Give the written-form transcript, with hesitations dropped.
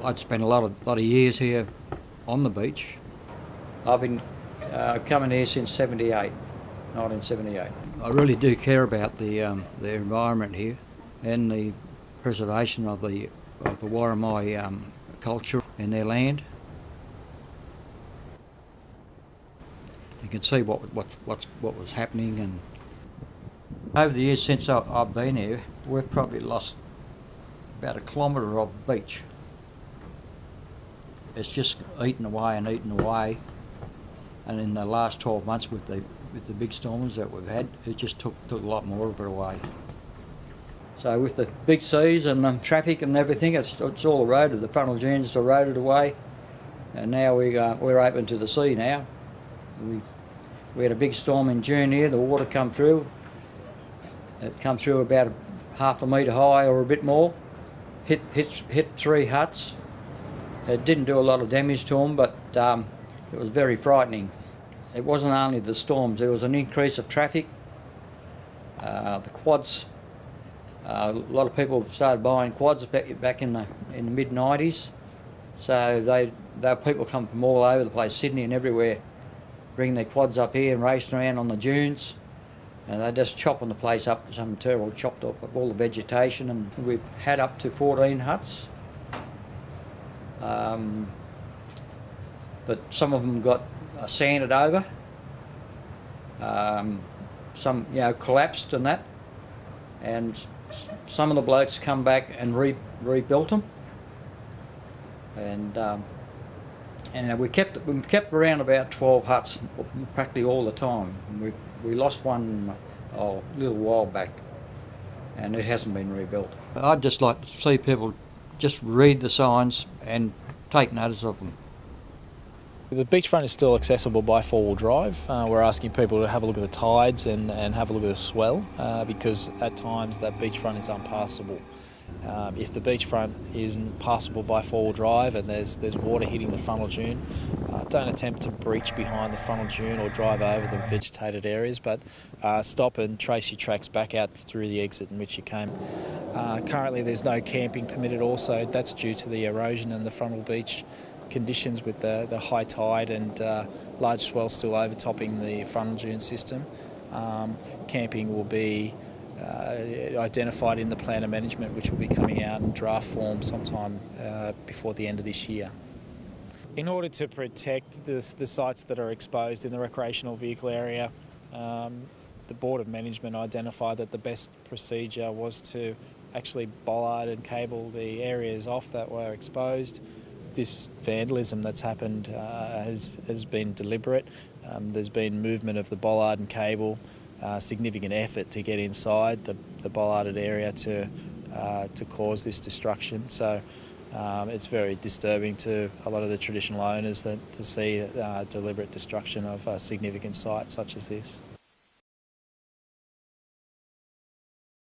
I'd spent a lot of years here on the beach. I've been coming here since 1978. I really do care about the environment here and the preservation of the Warramai culture and their land. You can see what was happening, and over the years since I've been here, we've probably lost about 1 kilometre of beach. It's just eaten away and eaten away, and in the last 12 months with the big storms that we've had, it just took a lot more of it away. So with the big seas and the traffic and everything, it's all eroded. The frontal dunes are eroded away, and now we're open to the sea now. We had a big storm in June here. The water come through. It come through about 1/2 metre high or a bit more. Hit 3 huts. It didn't do a lot of damage to them, but it was very frightening. It wasn't only the storms. There was an increase of traffic. The quads. A lot of people started buying quads back in the mid-90s. So people come from all over the place, Sydney and everywhere, bring their quads up here and racing around on the dunes, and they're just chopping the place up. Some terrible chopped up all the vegetation, and we've had up to 14 huts. But some of them got sanded over. Some collapsed and that, and some of the blokes come back and rebuilt them. And we kept around about 12 huts practically all the time. We lost one a little while back, and it hasn't been rebuilt. I'd just like to see people just read the signs and take notice of them. The beachfront is still accessible by 4-wheel drive. We're asking people to have a look at the tides and have a look at the swell, because at times that beachfront is unpassable. If the beachfront isn't passable by 4-wheel drive and there's water hitting the frontal dune, don't attempt to breach behind the frontal dune or drive over the vegetated areas, but stop and trace your tracks back out through the exit in which you came. Currently there's no camping permitted also. That's due to the erosion and the frontal beach conditions with the high tide and large swell still overtopping the frontal dune system. Camping will be identified in the plan of management, which will be coming out in draft form sometime before the end of this year. In order to protect the sites that are exposed in the recreational vehicle area, the Board of Management identified that the best procedure was to actually bollard and cable the areas off that were exposed. This vandalism that's happened has been deliberate. There's been movement of the bollard and cable, significant effort to get inside the bollarded area to cause this destruction. So it's very disturbing to a lot of the traditional owners to see deliberate destruction of a significant site such as this.